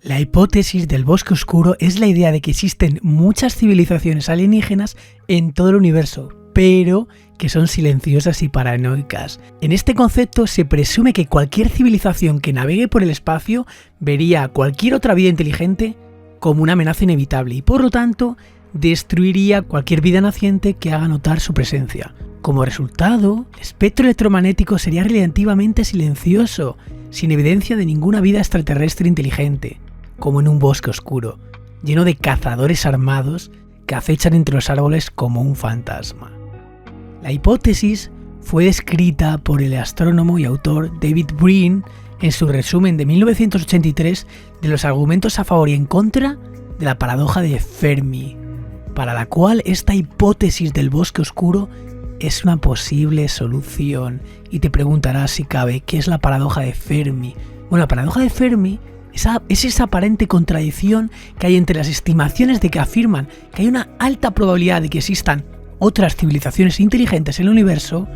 La hipótesis del bosque oscuro es la idea de que existen muchas civilizaciones alienígenas en todo el universo, pero que son silenciosas y paranoicas. En este concepto se presume que cualquier civilización que navegue por el espacio vería a cualquier otra vida inteligente como una amenaza inevitable y por lo tanto destruiría cualquier vida naciente que haga notar su presencia. Como resultado, el espectro electromagnético sería relativamente silencioso, sin evidencia de ninguna vida extraterrestre inteligente, como en un bosque oscuro, lleno de cazadores armados que acechan entre los árboles como un fantasma. La hipótesis fue descrita por el astrónomo y autor David Brin en su resumen de 1983 de los argumentos a favor y en contra de la paradoja de Fermi, para la cual esta hipótesis del bosque oscuro es una posible solución. Y te preguntarás si cabe, ¿qué es la paradoja de Fermi? Bueno, la paradoja de Fermi es esa aparente contradicción que hay entre las estimaciones de que afirman que hay una alta probabilidad de que existan otras civilizaciones inteligentes en el universo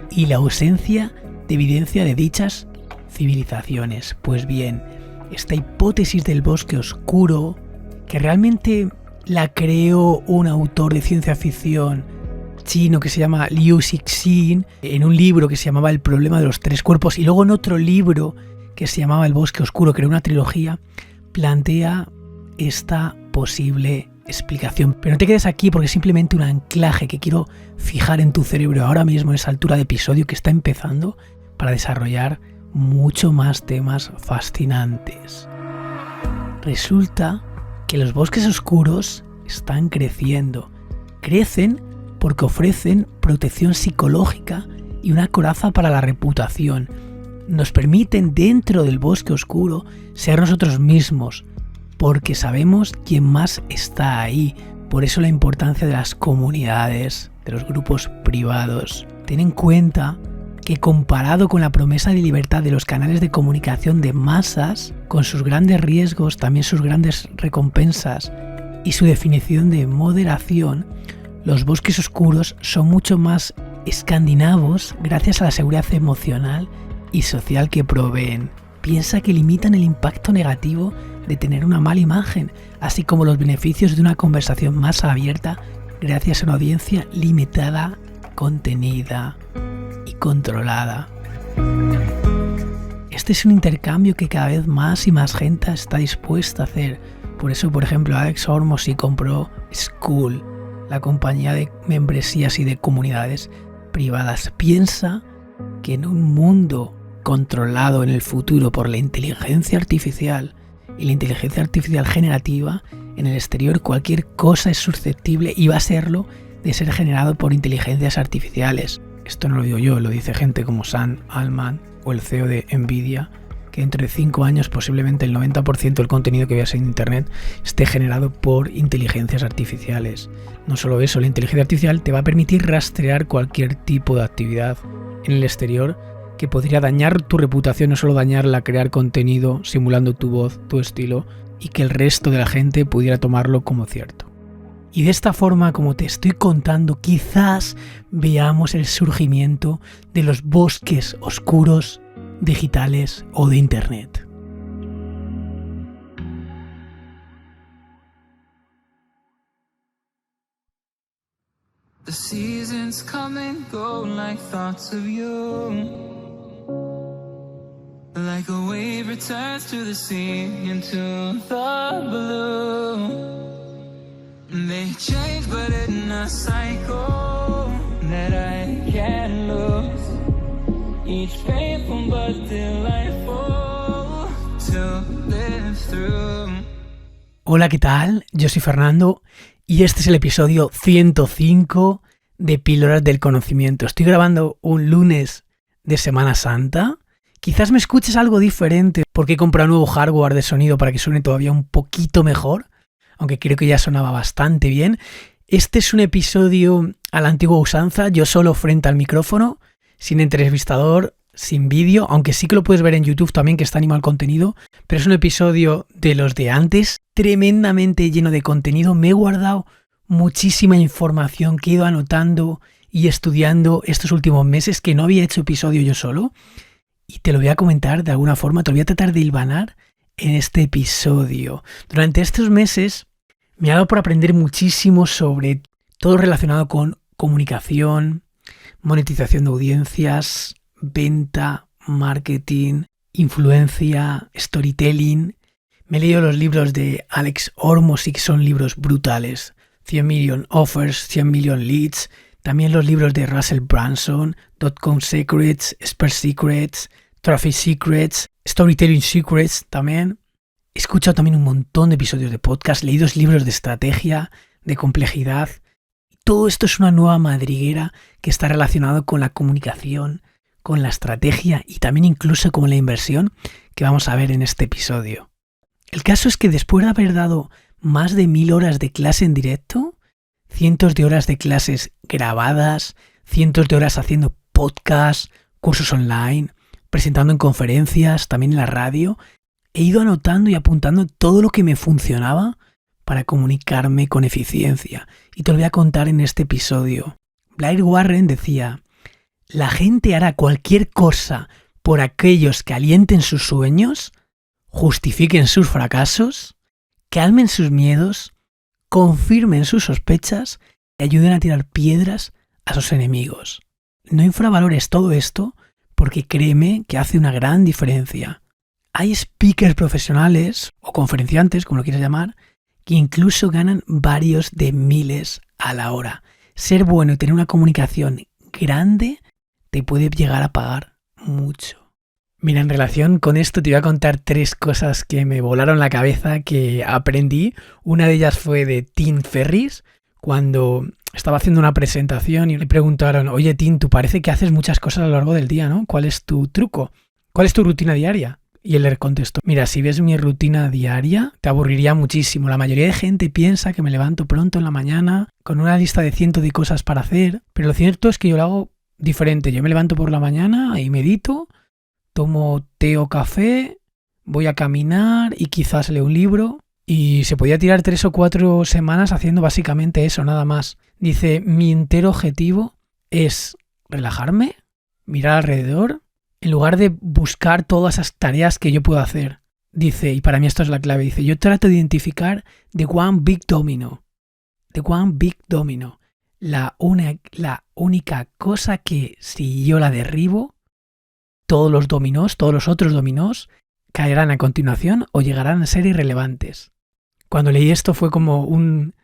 y la ausencia de evidencia de dichas civilizaciones. Pues bien, esta hipótesis del bosque oscuro, que realmente la creó un autor de ciencia ficción chino que se llama Liu Cixin en un libro que se llamaba El problema de los tres cuerpos y luego en otro libro que se llamaba El bosque oscuro, que era una trilogía, plantea esta posible explicación. Pero no te quedes aquí porque es simplemente un anclaje que quiero fijar en tu cerebro ahora mismo en esa altura de episodio que está empezando para desarrollar mucho más temas fascinantes. Resulta que los bosques oscuros están creciendo. Crecen porque ofrecen protección psicológica y una coraza para la reputación. Nos permiten dentro del bosque oscuro ser nosotros mismos, porque sabemos quién más está ahí. Por eso la importancia de las comunidades, de los grupos privados. Ten en cuenta que comparado con la promesa de libertad de los canales de comunicación de masas, con sus grandes riesgos, también sus grandes recompensas y su definición de moderación, los bosques oscuros son mucho más escandinavos gracias a la seguridad emocional y social que proveen. Piensa que limitan el impacto negativo de tener una mala imagen, así como los beneficios de una conversación más abierta gracias a una audiencia limitada, contenida y controlada. Este es un intercambio que cada vez más y más gente está dispuesta a hacer. Por eso, por ejemplo, Alex Hormozy compró Skool, la compañía de membresías y de comunidades privadas. Piensa que en un mundo controlado en el futuro por la inteligencia artificial y la inteligencia artificial generativa, en el exterior cualquier cosa es susceptible y va a serlo de ser generado por inteligencias artificiales. Esto no lo digo yo, lo dice gente como Sam Altman o el CEO de Nvidia, que dentro de 5 años posiblemente el 90% del contenido que veas en internet esté generado por inteligencias artificiales. No solo eso, la inteligencia artificial te va a permitir rastrear cualquier tipo de actividad en el exterior que podría dañar tu reputación, no solo dañarla, crear contenido simulando tu voz, tu estilo, y que el resto de la gente pudiera tomarlo como cierto. Y de esta forma, como te estoy contando, quizás veamos el surgimiento de los bosques oscuros digitales o de internet. The seasons come and go like thoughts of you. Like a wave returns to the sea into the blue. They change but in a cycle that I can't lose. Each painful but delightful to live through. Hola, ¿qué tal? Yo soy Fernando y este es el episodio 105 de Píldoras del Conocimiento. Estoy grabando un lunes de Semana Santa. Quizás me escuches algo diferente porque he comprado nuevo hardware de sonido para que suene todavía un poquito mejor, aunque creo que ya sonaba bastante bien. Este es un episodio a la antigua usanza, yo solo frente al micrófono, sin entrevistador, sin vídeo, aunque sí que lo puedes ver en YouTube también, que está animado el contenido, pero es un episodio de los de antes, tremendamente lleno de contenido. Me he guardado muchísima información que he ido anotando y estudiando estos últimos meses, que no había hecho episodio yo solo, y te lo voy a comentar de alguna forma, te lo voy a tratar de hilvanar en este episodio. Durante estos meses me ha dado por aprender muchísimo sobre todo relacionado con comunicación, monetización de audiencias, venta, marketing, influencia, storytelling. Me he leído los libros de Alex Hormozi, que son libros brutales. 100 Million Offers, 100 Million Leads. También los libros de Russell Brunson, Dot-Com Secrets, Expert Secrets, Traffic Secrets, Storytelling Secrets también. He escuchado también un montón de episodios de podcast, leído libros de estrategia, de complejidad. Todo esto es una nueva madriguera que está relacionado con la comunicación, con la estrategia y también incluso con la inversión que vamos a ver en este episodio. El caso es que después de haber dado más de 1000 horas de clase en directo, cientos de horas de clases grabadas, cientos de horas haciendo podcasts, cursos online, presentando en conferencias, también en la radio, he ido anotando y apuntando todo lo que me funcionaba para comunicarme con eficiencia. Y te lo voy a contar en este episodio. Blair Warren decía: la gente hará cualquier cosa por aquellos que alienten sus sueños, justifiquen sus fracasos, calmen sus miedos, confirmen sus sospechas y ayuden a tirar piedras a sus enemigos. No infravalores todo esto porque créeme que hace una gran diferencia. Hay speakers profesionales o conferenciantes, como lo quieras llamar, que incluso ganan varios de miles a la hora. Ser bueno y tener una comunicación grande te puede llegar a pagar mucho. Mira, en relación con esto te voy a contar 3 cosas que me volaron la cabeza que aprendí. Una de ellas fue de Tim Ferriss, cuando estaba haciendo una presentación y le preguntaron: oye Tim, tú parece que haces muchas cosas a lo largo del día, ¿no? ¿Cuál es tu truco? ¿Cuál es tu rutina diaria? Y él le contestó: mira, si ves mi rutina diaria, te aburriría muchísimo. La mayoría de gente piensa que me levanto pronto en la mañana con una lista de cientos de cosas para hacer, pero lo cierto es que yo lo hago diferente. Yo me levanto por la mañana y medito, tomo té o café, voy a caminar y quizás leo un libro. Y se podía tirar 3 o 4 semanas haciendo básicamente eso, nada más. Dice: mi entero objetivo es relajarme, mirar alrededor, en lugar de buscar todas esas tareas que yo puedo hacer. Dice, y para mí esto es la clave, dice: yo trato de identificar the one big domino. The one big domino. La única cosa que si yo la derribo, todos los otros dominós, caerán a continuación o llegarán a ser irrelevantes. Cuando leí esto fue como un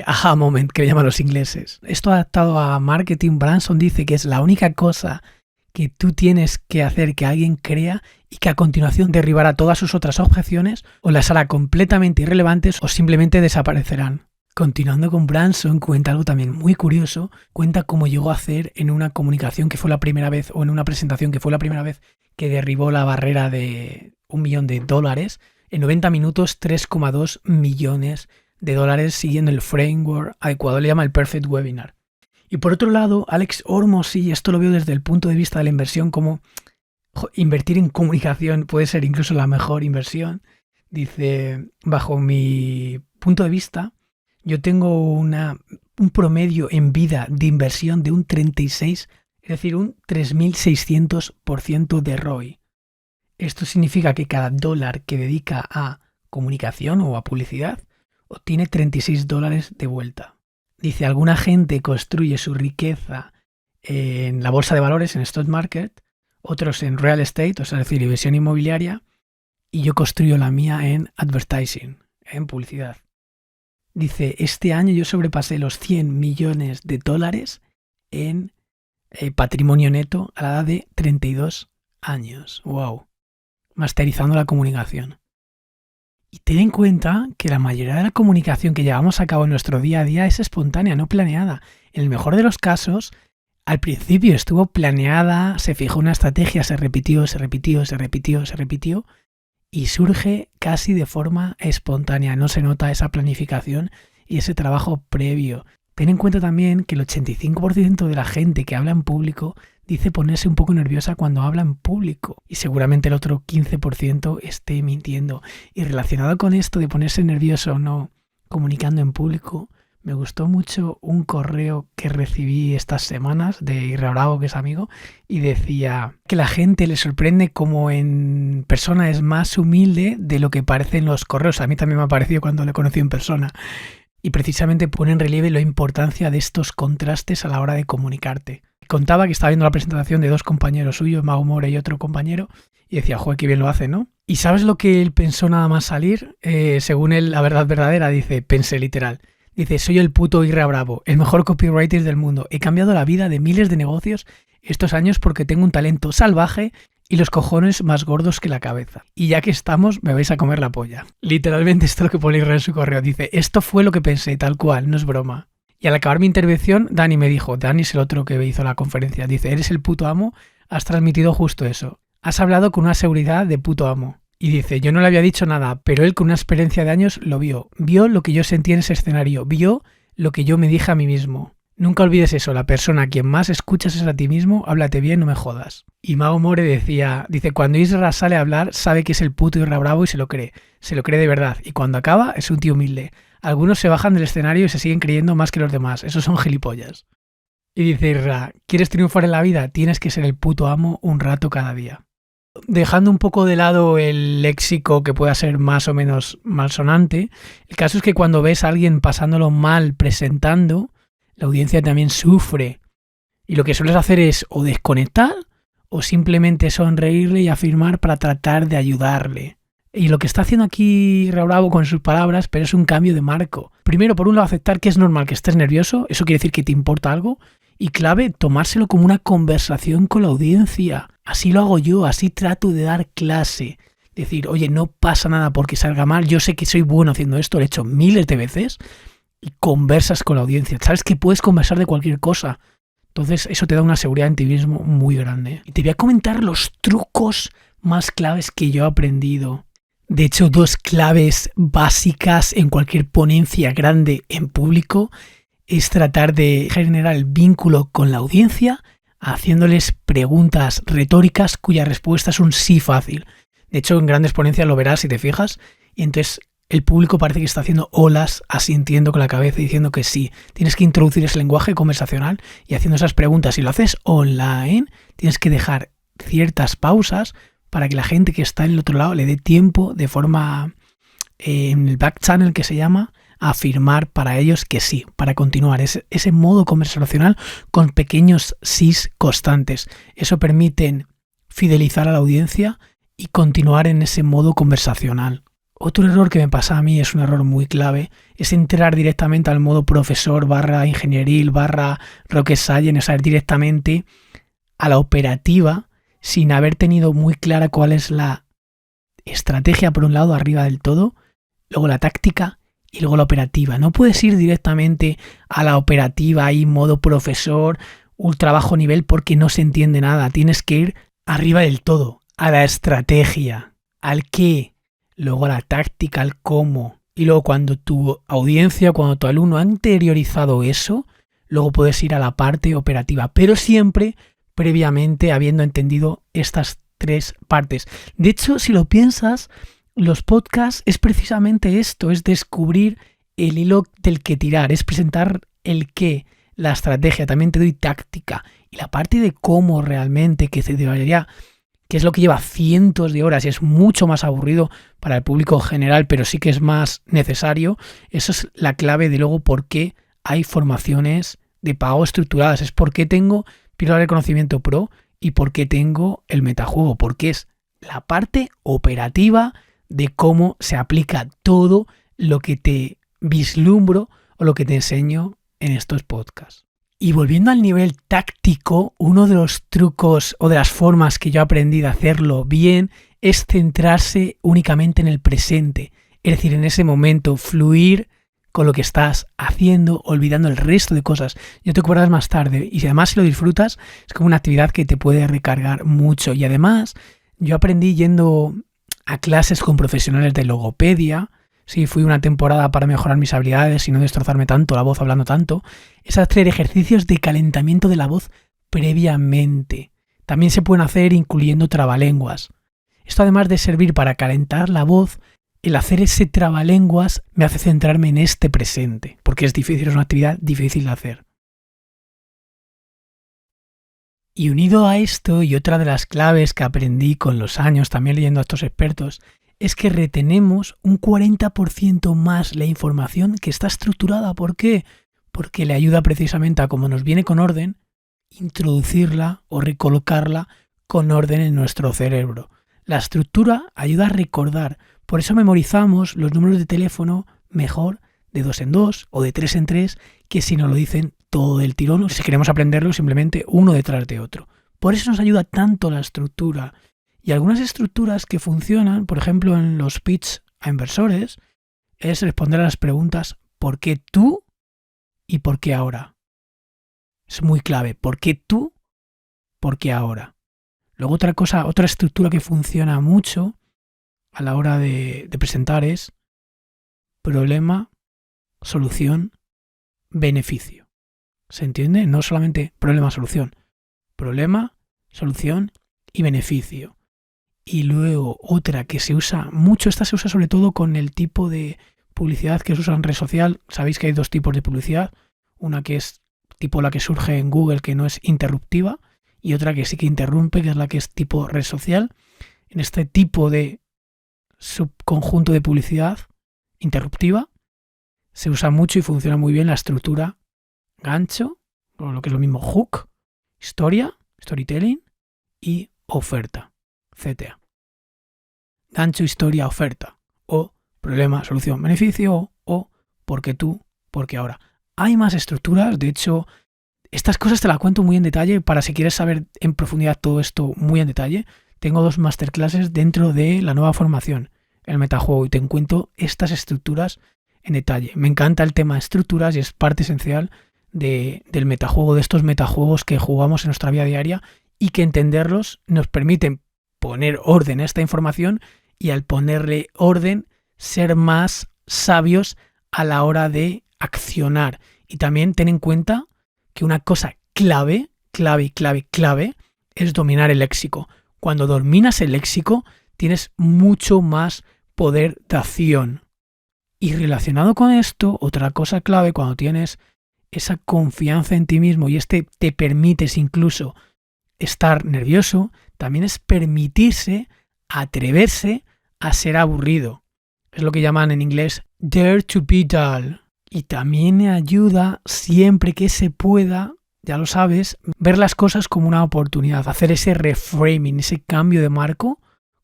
aha moment, que le llaman los ingleses. Esto adaptado a marketing, Branson dice que es la única cosa que tú tienes que hacer que alguien crea y que a continuación derribará todas sus otras objeciones o las hará completamente irrelevantes o simplemente desaparecerán. Continuando con Branson, cuenta algo también muy curioso. Cuenta cómo llegó a hacer en una comunicación que fue la primera vez, o en una presentación que fue la primera vez que derribó la barrera de $1 millón. En 90 minutos, 3,2 millones de dólares siguiendo el framework adecuado. Le llama el Perfect Webinar. Y por otro lado, Alex Hormozi, esto lo veo desde el punto de vista de la inversión, como invertir en comunicación puede ser incluso la mejor inversión. Dice: bajo mi punto de vista, yo tengo un promedio en vida de inversión de un 36, es decir, un 3.600% de ROI. Esto significa que cada dólar que dedica a comunicación o a publicidad obtiene $36 de vuelta. Dice: alguna gente construye su riqueza en la bolsa de valores, en stock market, otros en real estate, o sea, es decir, inversión inmobiliaria, y yo construyo la mía en advertising, en publicidad. Dice: este año yo sobrepasé los $100 millones en patrimonio neto a la edad de 32 años. ¡Wow! Masterizando la comunicación. Y ten en cuenta que la mayoría de la comunicación que llevamos a cabo en nuestro día a día es espontánea, no planeada. En el mejor de los casos, al principio estuvo planeada, se fijó una estrategia, se repitió y surge casi de forma espontánea. No se nota esa planificación y ese trabajo previo. Ten en cuenta también que el 85% de la gente que habla en público dice ponerse un poco nerviosa cuando habla en público y seguramente el otro 15% esté mintiendo. Y relacionado con esto de ponerse nervioso o no comunicando en público, Me gustó mucho un correo que recibí estas semanas de Irra Bravo, que es amigo, y decía que la gente le sorprende como en persona es más humilde de lo que parece en los correos. A mí también me ha parecido cuando le conocí en persona. Y precisamente pone en relieve la importancia de estos contrastes a la hora de comunicarte. Contaba que estaba viendo la presentación de dos compañeros suyos, Mago More y otro compañero, y decía, joder, qué bien lo hace, ¿no? ¿Y sabes lo que él pensó nada más salir? Según él, la verdad verdadera, pensé literal. Dice, soy el puto Irra Bravo, el mejor copywriter del mundo. He cambiado la vida de miles de negocios estos años porque tengo un talento salvaje y los cojones más gordos que la cabeza. Y ya que estamos, me vais a comer la polla. Literalmente esto es lo que pone Irra en su correo. Dice, esto fue lo que pensé, tal cual, no es broma. Y al acabar mi intervención, Dani me dijo, Dani es el otro que hizo la conferencia, dice, eres el puto amo, has transmitido justo eso. Has hablado con una seguridad de puto amo. Y dice, yo no le había dicho nada, pero él con una experiencia de años lo vio. Vio lo que yo sentí en ese escenario, vio lo que yo me dije a mí mismo. Nunca olvides eso, la persona a quien más escuchas es a ti mismo, háblate bien, no me jodas. Y Mago More dice, cuando Isra sale a hablar, sabe que es el puto Irra Bravo y se lo cree de verdad. Y cuando acaba, es un tío humilde. Algunos se bajan del escenario y se siguen creyendo más que los demás, esos son gilipollas. Y dice Isra, ¿quieres triunfar en la vida? Tienes que ser el puto amo un rato cada día. Dejando un poco de lado el léxico que pueda ser más o menos malsonante, el caso es que cuando ves a alguien pasándolo mal presentando, la audiencia también sufre. Y lo que sueles hacer es o desconectar o simplemente sonreírle y afirmar para tratar de ayudarle. Y lo que está haciendo aquí Irra Bravo con sus palabras, pero es un cambio de marco. Primero, por un lado, aceptar que es normal que estés nervioso, eso quiere decir que te importa algo. Y clave, tomárselo como una conversación con la audiencia. Así lo hago yo, así trato de dar clase. Decir, oye, no pasa nada porque salga mal, yo sé que soy bueno haciendo esto, lo he hecho miles de veces. Y conversas con la audiencia. Sabes que puedes conversar de cualquier cosa. Entonces eso te da una seguridad en ti mismo muy grande. Y te voy a comentar los trucos más claves que yo he aprendido. De hecho, 2 claves básicas en cualquier ponencia grande en público es tratar de generar el vínculo con la audiencia haciéndoles preguntas retóricas cuya respuesta es un sí fácil. De hecho, en grandes ponencias lo verás si te fijas. Y entonces el público parece que está haciendo olas, asintiendo con la cabeza y diciendo que sí. Tienes que introducir ese lenguaje conversacional y haciendo esas preguntas. Si lo haces online, tienes que dejar ciertas pausas para que la gente que está en el otro lado le dé tiempo de forma, en el back channel que se llama, a afirmar para ellos que sí, para continuar. Ese modo conversacional con pequeños sís constantes. Eso permite fidelizar a la audiencia y continuar en ese modo conversacional. Otro error que me pasa a mí, es un error muy clave, es entrar directamente al modo profesor / ingenieril / rocket science, o sea, directamente a la operativa sin haber tenido muy clara cuál es la estrategia por un lado arriba del todo, luego la táctica y luego la operativa. No puedes ir directamente a la operativa ahí modo profesor, ultra bajo nivel porque no se entiende nada. Tienes que ir arriba del todo, a la estrategia, al qué, luego a la táctica, al cómo. Y luego cuando tu audiencia, cuando tu alumno ha interiorizado eso, luego puedes ir a la parte operativa, pero siempre previamente habiendo entendido estas 3 partes. De hecho, si lo piensas, los podcasts es precisamente esto, es descubrir el hilo del que tirar, es presentar el qué, la estrategia, también te doy táctica y la parte de cómo realmente, que se debería, que es lo que lleva cientos de horas y es mucho más aburrido para el público general, pero sí que es más necesario. Eso es la clave de luego por qué hay formaciones de pago estructuradas, es por qué tengo Píldora de Conocimiento Pro y por qué tengo el metajuego, porque es la parte operativa de cómo se aplica todo lo que te vislumbro o lo que te enseño en estos podcasts. Y volviendo al nivel táctico, uno de los trucos o de las formas que yo aprendí de hacerlo bien es centrarse únicamente en el presente, es decir, en ese momento, fluir con lo que estás haciendo, olvidando el resto de cosas. Ya te acuerdas más tarde y además si lo disfrutas es como una actividad que te puede recargar mucho. Y además yo aprendí yendo a clases con profesionales de logopedia. Sí, fui una temporada para mejorar mis habilidades y no destrozarme tanto la voz hablando tanto. Es hacer ejercicios de calentamiento de la voz previamente. También se pueden hacer incluyendo trabalenguas. Esto además de servir para calentar la voz, el hacer ese trabalenguas me hace centrarme en este presente, porque es difícil, es una actividad difícil de hacer. Y unido a esto, y otra de las claves que aprendí con los años, también leyendo a estos expertos, es que retenemos un 40% más la información que está estructurada. ¿Por qué? Porque le ayuda precisamente a, como nos viene con orden, introducirla o recolocarla con orden en nuestro cerebro. La estructura ayuda a recordar. Por eso memorizamos los números de teléfono mejor de 2 en 2 o de 3 en 3 que si nos lo dicen todo del tirón o si queremos aprenderlo simplemente uno detrás de otro. Por eso nos ayuda tanto la estructura. Y algunas estructuras que funcionan, por ejemplo en los pitch a inversores, es responder a las preguntas ¿por qué tú y por qué ahora? Es muy clave. ¿Por qué tú? ¿Por qué ahora? Luego otra estructura que funciona mucho a la hora de presentar es problema, solución, beneficio. ¿Se entiende? No solamente problema, solución. Problema, solución y beneficio. Y luego otra que se usa mucho, esta se usa sobre todo con el tipo de publicidad que se usa en red social. Sabéis que hay dos tipos de publicidad. Una que es tipo la que surge en Google, que no es interruptiva, y otra que sí que interrumpe, que es la que es tipo red social. En este tipo de subconjunto de publicidad interruptiva se usa mucho y funciona muy bien la estructura gancho, o lo que es lo mismo hook, historia, storytelling y oferta, CTA. Gancho, historia, oferta, o problema, solución, beneficio, o porque tú, porque ahora. Hay más estructuras, de hecho, estas cosas te las cuento muy en detalle para si quieres saber en profundidad todo esto muy en detalle. Tengo 2 masterclasses dentro de la nueva formación, el metajuego, y te cuento estas estructuras en detalle. Me encanta el tema de estructuras y es parte esencial del metajuego, de estos metajuegos que jugamos en nuestra vida diaria y que entenderlos nos permiten poner orden a esta información y al ponerle orden ser más sabios a la hora de accionar. Y también ten en cuenta que una cosa clave es dominar el léxico. Cuando dominas el léxico tienes mucho más poder de acción. Y relacionado con esto, otra cosa clave cuando tienes esa confianza en ti mismo y te permites incluso estar nervioso, también es permitirse, atreverse a ser aburrido. Es lo que llaman en inglés dare to be dull. Y también me ayuda siempre que se pueda, ya lo sabes, ver las cosas como una oportunidad, hacer ese reframing, ese cambio de marco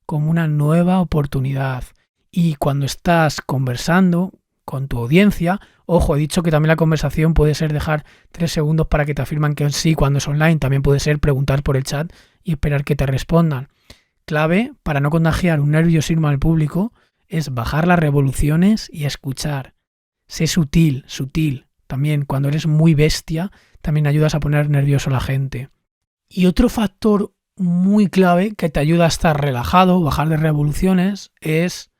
como una nueva oportunidad. Y cuando estás conversando con tu audiencia, ojo, he dicho que también la conversación puede ser dejar 3 segundos para que te afirman que sí cuando es online, también puede ser preguntar por el chat y esperar que te respondan. Clave para no contagiar un nerviosismo al público es bajar las revoluciones y escuchar. Sé sutil. También cuando eres muy bestia, también ayudas a poner nervioso a la gente. Y otro factor muy clave que te ayuda a estar relajado, bajar de revoluciones, es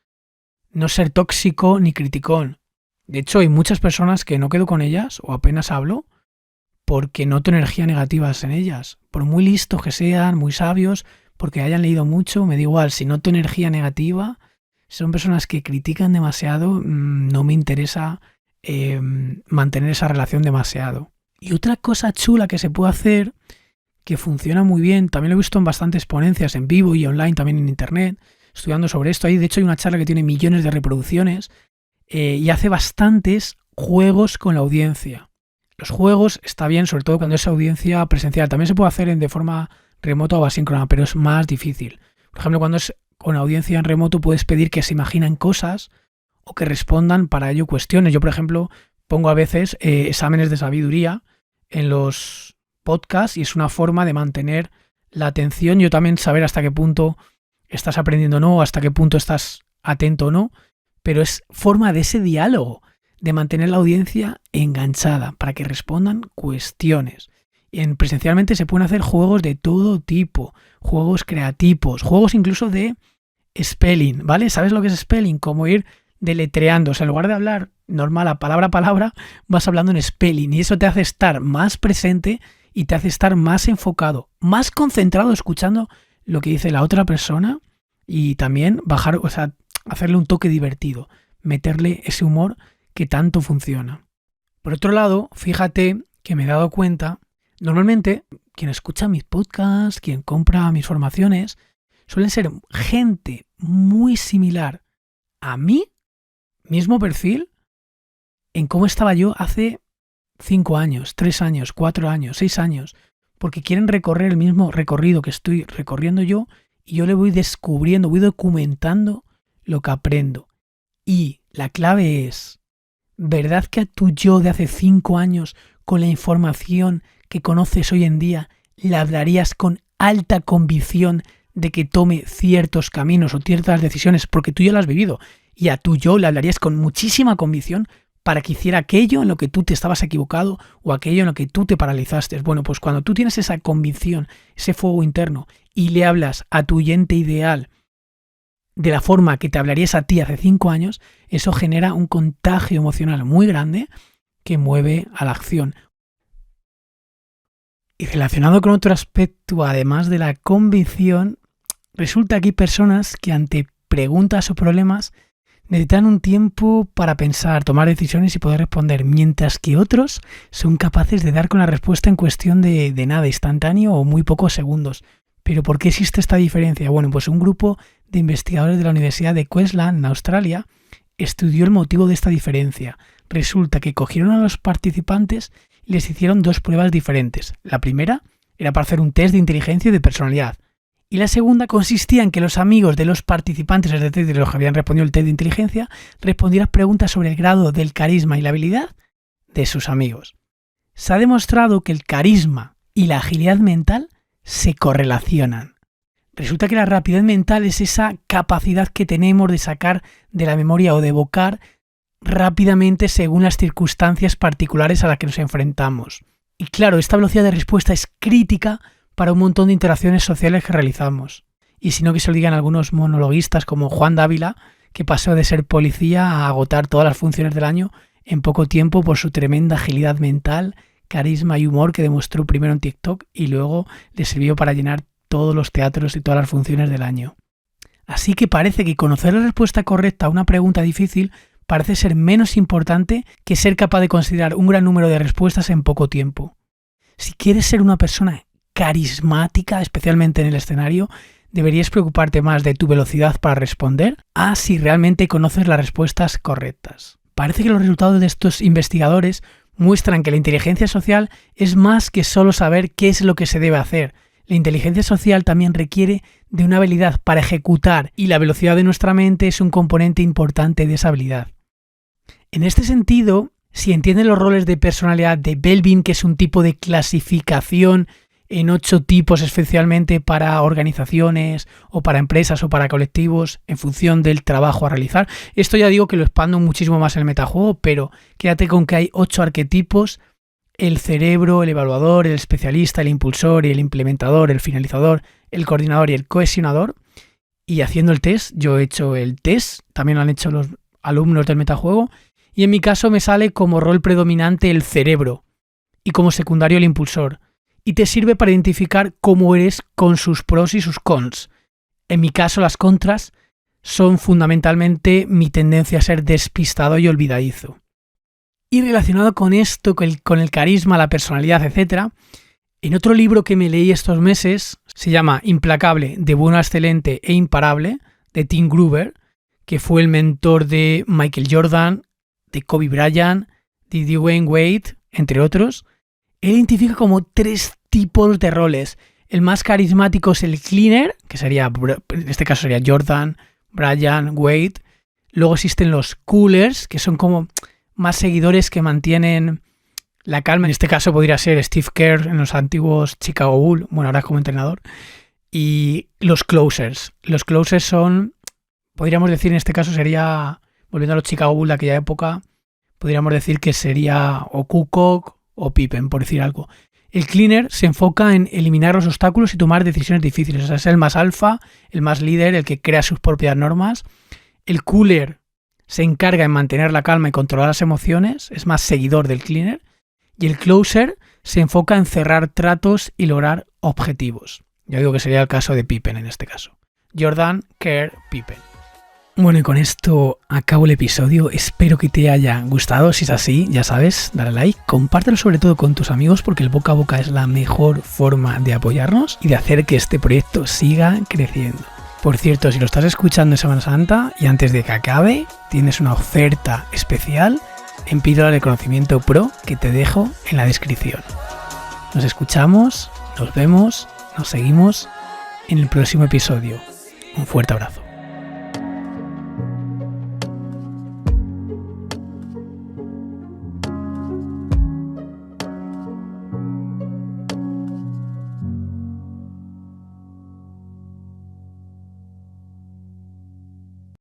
no ser tóxico ni criticón. De hecho, hay muchas personas que no quedo con ellas o apenas hablo porque noto energía negativa en ellas. Por muy listos que sean, muy sabios, porque hayan leído mucho, me da igual. Si noto energía negativa, son personas que critican demasiado, no me interesa mantener esa relación demasiado. Y otra cosa chula que se puede hacer, que funciona muy bien, también lo he visto en bastantes ponencias en vivo y online, también en internet, estudiando sobre esto. Ahí, de hecho, hay una charla que tiene millones de reproducciones y hace bastantes juegos con la audiencia. Los juegos está bien, sobre todo cuando es audiencia presencial. También se puede hacer de forma remota o asíncrona, pero es más difícil. Por ejemplo, cuando es con audiencia en remoto puedes pedir que se imaginen cosas o que respondan para ello cuestiones. Yo, por ejemplo, pongo a veces exámenes de sabiduría en los podcasts y es una forma de mantener la atención. Yo también saber hasta qué punto estás aprendiendo o no, hasta qué punto estás atento o no, pero es forma de ese diálogo, de mantener la audiencia enganchada para que respondan cuestiones. Presencialmente se pueden hacer juegos de todo tipo, juegos creativos, juegos incluso de spelling, ¿vale? ¿Sabes lo que es spelling? Como ir deletreando, o sea, en lugar de hablar normal a palabra, vas hablando en spelling y eso te hace estar más presente y te hace estar más enfocado, más concentrado escuchando lo que dice la otra persona y también bajar, o sea, hacerle un toque divertido, meterle ese humor que tanto funciona. Por otro lado, fíjate que me he dado cuenta, normalmente quien escucha mis podcasts, quien compra mis formaciones, suelen ser gente muy similar a mí, mismo perfil, en cómo estaba yo hace 5 años, 3 años, 4 años, 6 años, porque quieren recorrer el mismo recorrido que estoy recorriendo yo y yo le voy descubriendo, voy documentando lo que aprendo. Y la clave es, ¿verdad que a tu yo de hace 5 años, con la información que conoces hoy en día, le hablarías con alta convicción de que tome ciertos caminos o ciertas decisiones porque tú ya lo has vivido? Y a tu yo le hablarías con muchísima convicción para que hiciera aquello en lo que tú te estabas equivocado o aquello en lo que tú te paralizaste. Bueno, pues cuando tú tienes esa convicción, ese fuego interno, y le hablas a tu oyente ideal de la forma que te hablarías a ti hace 5 años, eso genera un contagio emocional muy grande que mueve a la acción. Y relacionado con otro aspecto, además de la convicción, resulta que hay personas que ante preguntas o problemas necesitan un tiempo para pensar, tomar decisiones y poder responder, mientras que otros son capaces de dar con la respuesta en cuestión de nada, instantáneo o muy pocos segundos. ¿Pero por qué existe esta diferencia? Bueno, pues un grupo de investigadores de la Universidad de Queensland, en Australia, estudió el motivo de esta diferencia. Resulta que cogieron a los participantes y les hicieron 2 pruebas diferentes. La primera era para hacer un test de inteligencia y de personalidad. Y la segunda consistía en que los amigos de los participantes, es decir, de los que habían respondido el test de inteligencia, respondieran preguntas sobre el grado del carisma y la habilidad de sus amigos. Se ha demostrado que el carisma y la agilidad mental se correlacionan. Resulta que la rapidez mental es esa capacidad que tenemos de sacar de la memoria o de evocar rápidamente según las circunstancias particulares a las que nos enfrentamos. Y claro, esta velocidad de respuesta es crítica para un montón de interacciones sociales que realizamos. Y si no, que se lo digan algunos monologuistas como Juan Dávila, que pasó de ser policía a agotar todas las funciones del año en poco tiempo por su tremenda agilidad mental, carisma y humor que demostró primero en TikTok y luego le sirvió para llenar todos los teatros y todas las funciones del año. Así que parece que conocer la respuesta correcta a una pregunta difícil parece ser menos importante que ser capaz de considerar un gran número de respuestas en poco tiempo. Si quieres ser una persona carismática, especialmente en el escenario, deberías preocuparte más de tu velocidad para responder a si realmente conoces las respuestas correctas. Parece que los resultados de estos investigadores muestran que la inteligencia social es más que solo saber qué es lo que se debe hacer. La inteligencia social también requiere de una habilidad para ejecutar y la velocidad de nuestra mente es un componente importante de esa habilidad. En este sentido, si entienden los roles de personalidad de Belbin, que es un tipo de clasificación en 8 tipos especialmente para organizaciones o para empresas o para colectivos en función del trabajo a realizar. Esto ya digo que lo expando muchísimo más en el metajuego, pero quédate con que hay 8 arquetipos: el cerebro, el evaluador, el especialista, el impulsor, el implementador, el finalizador, el coordinador y el cohesionador. Y haciendo el test, yo he hecho el test, también lo han hecho los alumnos del metajuego, y en mi caso me sale como rol predominante el cerebro y como secundario el impulsor. Y te sirve para identificar cómo eres con sus pros y sus cons. En mi caso, las contras son fundamentalmente mi tendencia a ser despistado y olvidadizo. Y relacionado con esto, con el carisma, la personalidad, etc., en otro libro que me leí estos meses, se llama Implacable, de bueno a excelente e imparable, de Tim Gruber, que fue el mentor de Michael Jordan, de Kobe Bryant, de Dwayne Wade, entre otros. Él identifica como 3 tipos de roles. El más carismático es el cleaner, que sería, en este caso sería Jordan, Bryant, Wade. Luego existen los coolers, que son como más seguidores que mantienen la calma. En este caso podría ser Steve Kerr en los antiguos Chicago Bulls, bueno, ahora como entrenador. Y los closers. Los closers son, podríamos decir en este caso sería, volviendo a los Chicago Bulls de aquella época, podríamos decir que sería o Kukoc o Pippen, por decir algo. El cleaner se enfoca en eliminar los obstáculos y tomar decisiones difíciles. O sea, es el más alfa, el más líder, el que crea sus propias normas. El cooler se encarga en mantener la calma y controlar las emociones, es más seguidor del cleaner. Y el closer se enfoca en cerrar tratos y lograr objetivos. Yo digo que sería el caso de Pippen en este caso. Jordan, Kerr, Pippen. Bueno, y con esto acabo el episodio. Espero que te haya gustado. Si es así, ya sabes, dale like, compártelo sobre todo con tus amigos porque el boca a boca es la mejor forma de apoyarnos y de hacer que este proyecto siga creciendo. Por cierto, si lo estás escuchando en Semana Santa y antes de que acabe, tienes una oferta especial en Píldora de Conocimiento Pro que te dejo en la descripción. Nos escuchamos, nos vemos, nos seguimos en el próximo episodio. Un fuerte abrazo.